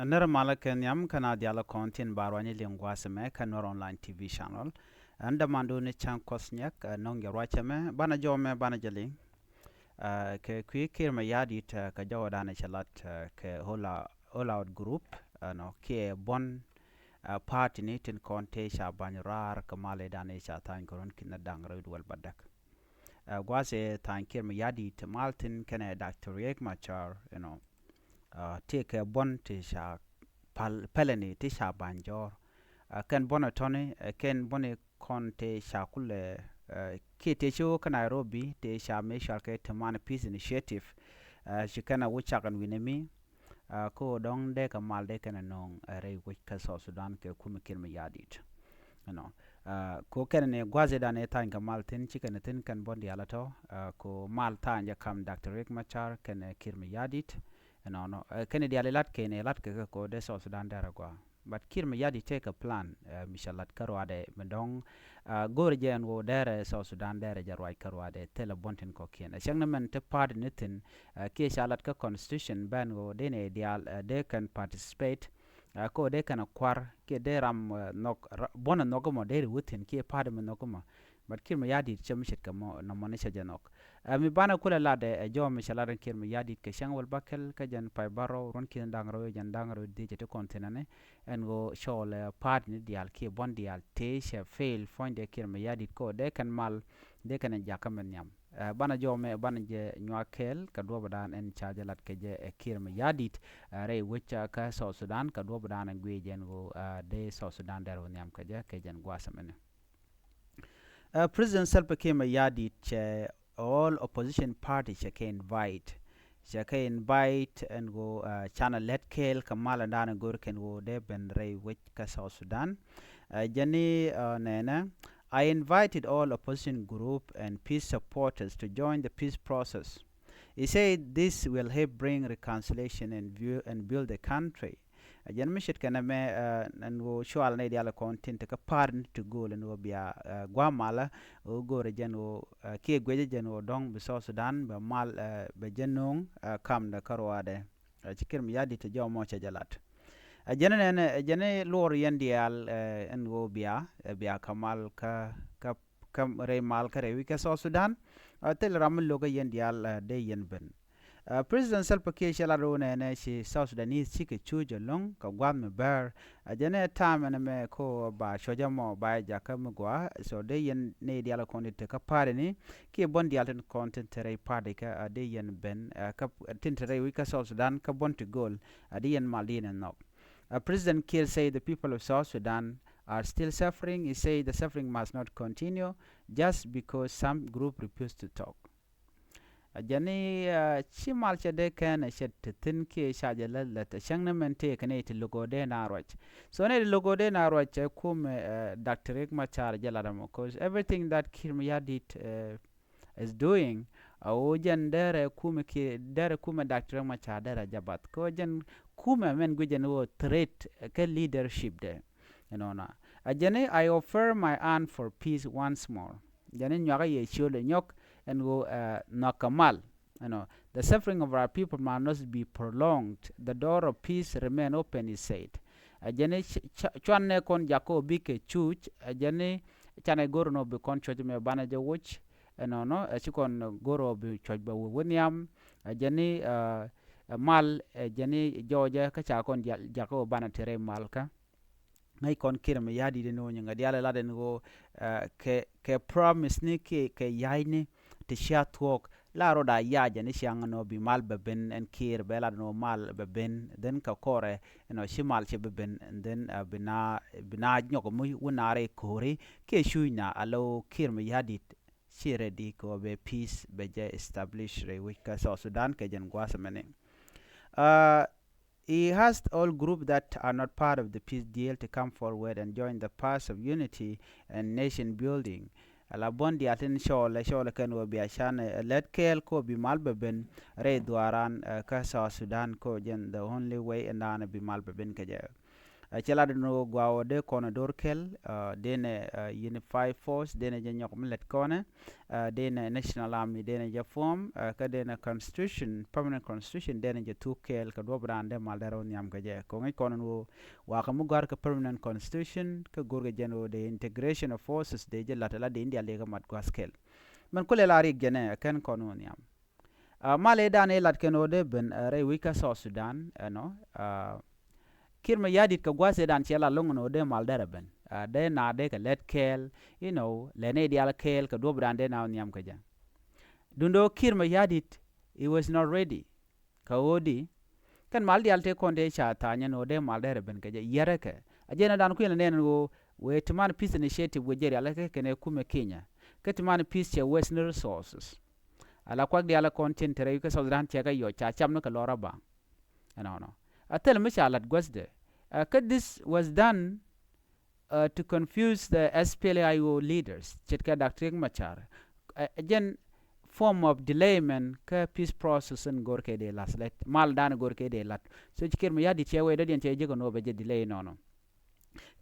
Nera malaken yam kana diala kontin barwani lingwa seme kanor online TV channel. Anda mandu ni chan kosnyak nong yarwachame bana jome bana jali. Ke kwi me yadi ta ka jawadane chalat ke hola out group no ke bon party ni tin konte sha banyrar kamale dane sha tan koron kinna dangro wal badak. Gwase tan me yadi ta maltin kene Dr. Riek Machar take a bon to sha peleni ti sha banjor ken bona toni ken bone kon te sha kule ki te sho ka Nairobi te sha me sha ke Temana Peace Initiative shi kana wucha kan winemi ko dong de ka mal de kana nong re wich ka so Sudan ke kuma kirma yadit you know ko ken ne gwaze da ne tan ka mal tin chicken tin kan bondi alato ko mal tan ya kam Dr. Riek Machar ken kirma yadit no kene dia lelat kene lat ke ko de so Sudan dara kwa but kirma yadi take a plan mishalat karwade mendong gorjen wo dere so Sudan dere jarwai karwade tele bontin ko kien shangna men te part nitin ke shalat ka constitution ban go de ne dial they can participate ko de kana kwar ke de ram nok bona nogomo de wutin ke part men nogomo but kirma yadi chamshit kamo no monisha janok mi bana kula lade jo mi shalaran kirma yadi ke shang wal bakel ka jan pay baro ron kin dangro jan dangro de jete kontinane en go shol part ni dial ke bon dial te she fail find de kirma yadi ko de kan mal de kan jakamen nyam bana jo me bana je nyakel ka do badan en chajalat ke je kirma yadit re wicha ka so Sudan ka do badan ngwe jen go de so Sudan dero nyam ka je ke jan gwasamene President Salva Kiir Mayardit all opposition parties shake invite and go channel let kel kamala ndana gor ken go de ben rey wich ka South Sudan jani nena I invited all opposition group and peace supporters to join the peace process. He said this will help bring reconciliation and build the country. Jan mishit kana me ngo shual ne diala content ka parn to go le no bia gwamala o gore jen o ke gweje jen o dong be so Sudan be mal be jenong kam da karwade chikir mi yadi te jomo cha jalat jene ne jene lor yen dial ngo bia kamal ka kam re mal ka re wi ka so Sudan tel ram lo ga yen dial de yen ben President Salva Kiir shalaro ne shi South Sudanese chike chujo long ka gwam me ber jene time ne me ko ba shoja mo ba ja ka mgwa so de yen ne diala konti te ka pare ni ki bon diala content tere pare ka de yen ben ka tintere wi ka South Sudan ka bon to goal de yen malina no President Kiir said the people of South Sudan are still suffering. He said the suffering must not continue just because some group refuse to talk. Jani chimal chade kan shet tin ke shaje lalata shangna mente kane ti logo de narwach so ne logo de narwach kum Dr. Riek Machar jaladamo cause everything that Kirmaya did is doing ojan dere kume Dr. Riek Machar dere jabat ko jan kume men gujen wo threat ke leadership de na jani I offer my hand for peace once more jani nyaga ye chole nyok and go nakamal the suffering of our people must not be prolonged. The door of peace remain open, he said. Ajane chwane kon jako bike chuch ajane chane goro no be kon choj me banaje wuch no chikon goro be choj ba woniam ajane mal ajane joja ka cha kon jako banatere malka ngai kon kirme yadi de no nyanga diala la den go ke promise ni ke yaini te shat walk la roda yaja ni shanga no bi mal beben en kir bela no mal beben den ka kore shimal che beben and then bina nyoko mu wonare kore ke shuina alo kirme yadi shire di ko be peace be je establish re wika so Sudan ke jen gwasamene he asked all groups that are not part of the peace deal to come forward and join the path of unity and nation building. La bondi atin shole kan wo biashan let kel ko bi malbeben re duaran ka South Sudan ko jen the only way and an bi malbeben ka je chelada no gwa de kono dorkel dene unified force dene je nyok mlet kone dene national army dene je form ka dene constitution permanent constitution dene je tukel ka do brande maldaro nyam ka je ko ngi kono no wa ka mu gar ka permanent constitution ka gorga jeno de integration of forces de je latala de india lega mat gwaskel man kule la rig jene ken kono nyam male dane lat keno de ben re wika so sudan no kirma yadit ka gwase dan chela lungono de maldara ben de na de ka let kel lene dial kel ka do brande na nyam ka jan dundo kirma yadit he was not ready ka odi kan mal dial te konde cha tanya no de maldara ben ka je yere ka ajena dan ku ne no we tman peace initiative we jeri ala ke ne kume kenya ke tman peace che western resources ala kwak dial content re ka so dan che ga yo cha cham no ka lora ba no atel mishalat gwasde this was done to confuse the SPLIO leaders chitka Dr. Machar again form of delayment ka peace process and gorke de las let mal dan gorke de lat so chikir mi yadi chewe de den cheje no be delay no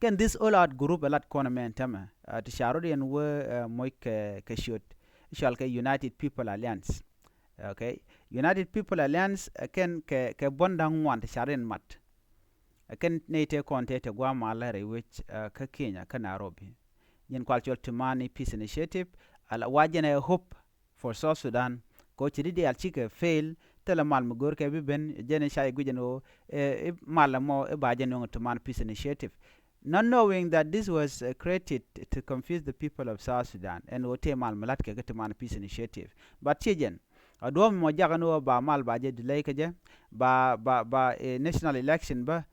ken this all out group a lot kono tama to sharo den we moy ke shoot shall ke United People Alliance okay United People Alliance ken ke bondang wan sharen mat ken nete konte te gwa malare which ka Kenya ka Nairobi yen cultural tumani peace initiative ala wajene hope for South Sudan ko chidi al chike fail tele mal mugor ke bi ben jene shay gujeno mal mo bajeno tumani peace initiative not knowing that this was created to confuse the people of South Sudan and wote mal malat ke tumani peace initiative but chijen adom mo jagano ba mal baje delay ke ba national election ba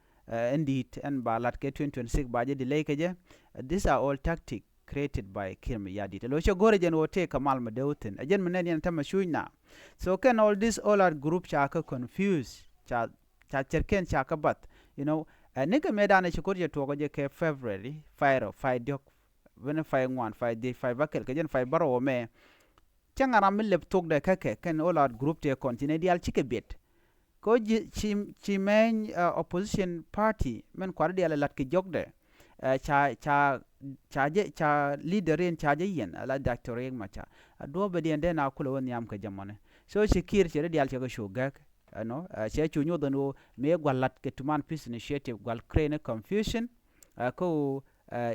indeed and ba lat ke 2026 baje delay ke these are all tactic created by Kirma Yadit lo cho gore jen wote kamal madewten ajen menen yan tama shuina so can all this all our group chaka confuse cha cherken chaka bat nigga medana chikoje to je ke February fire dok when fire one fire day fire bakel ke jen fire baro me changara millep tok de kake ken all our group te continue dial chike bit ko chi main opposition party men kwar dial lat ke jogde cha leader in cha yen ala Dr. Riek Machar do be den na kula won yam ka jamone so shikir chere dial che ko shugak che chu nyodo no me gwalat ke tuman peace initiative gwal crane confusion ko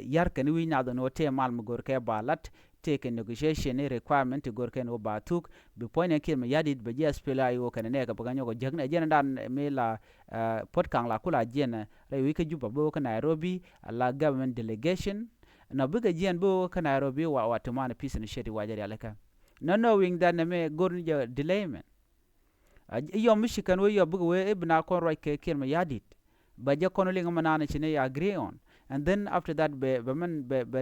yar kan wi na do no te mal mu gor ke balat take a negotiation requirement to gorken o batuk be point en kirma yadit be jas pela yo kan ne ka baganyo go jagna jena dan me la pot kang la kula jena re wi ke juba bo ka Nairobi la government delegation na buga jen bo ka Nairobi wa watumana peace initiative wa jari alaka no knowing that me gornja delayment yo mishikan we yo buga we ibna kon ro ke kirma yadit ba je kono linga manana chine agree on and then after that be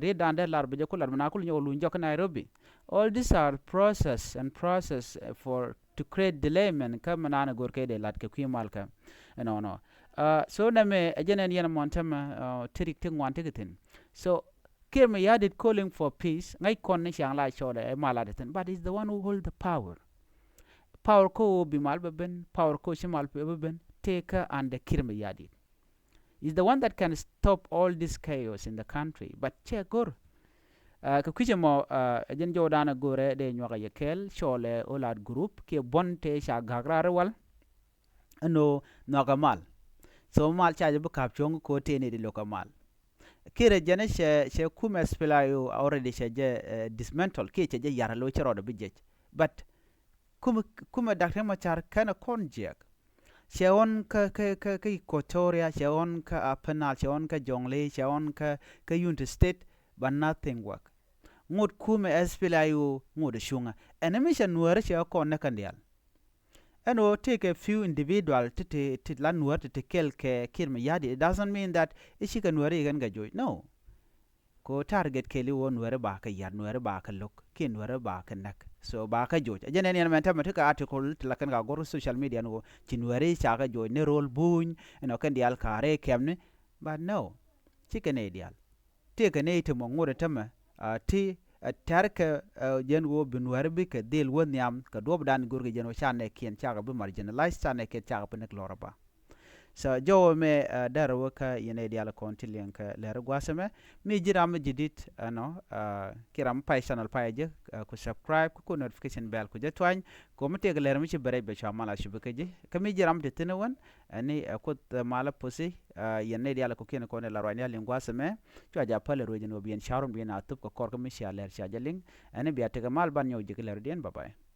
read and lar be jakular manakul nyolu njok Nairobi all these are process for to create delayment ka manana gorke de lat ke kwimal ka no so na me ajenen yana montama tirik ting wan tikitin so Kirma Yadit calling for peace ngai kon ne shang la chole maladatin but is the one who hold the power ko bimal ben power ko shimal ben take and the Kirma Yadit is the one that can stop all this chaos in the country but che gor ka kujemo jen jodana gore de nyoga yekel chole olad group ke bonte sha gagrare wal no nogamal so mal chaje bu kap chong ko tene de lokamal kire jene she kuma spelayo already she je dismantle ke je yara lo chero de bijej but kuma Dr. Machar kana konjek Sheon ka Equatoria, Sheon ka Penal, Sheon ka Jonglei, Sheon ka Unity State, but nothing work. Ngod kume SPLIO ngod shunga. And emission nuere she ko nakandial. And o take a few individual to lan nuere to kill ke Kirma Yadit. It doesn't mean that she can nuere gan gajoy. No. Ko target keli wo nuere ba ka yar nuere ba ka lok, kin nuere ba ka nak. So ba ka joj ajenen yan menta matika article tilakan ga gor social media no chinwari chaka joj ne role buñ kan dial kare kemne but no chicken ideal take ne to ngore tama ti tarka jen wo binwar bi ka del won yam ka dob dan gor ge jen o chane kien chaka bi marginalize chane ke chaka bi nek loraba so jo me dar waka yene diala kontilian ka lera gwasame mi jiram jidit ano kiram pai channel pai je ku subscribe ku notification bell ku je twany ko mete ga lera mi ci bare be chamala shibeke je kami jiram de tenewan ani ko mala posi yene diala ko kene ko ne la ronya lingwasame to aja pale rojin obien sharon bien atup ko korko mi sha ler sha jaling ani biate ga mal ban nyaw je ler dien bye bye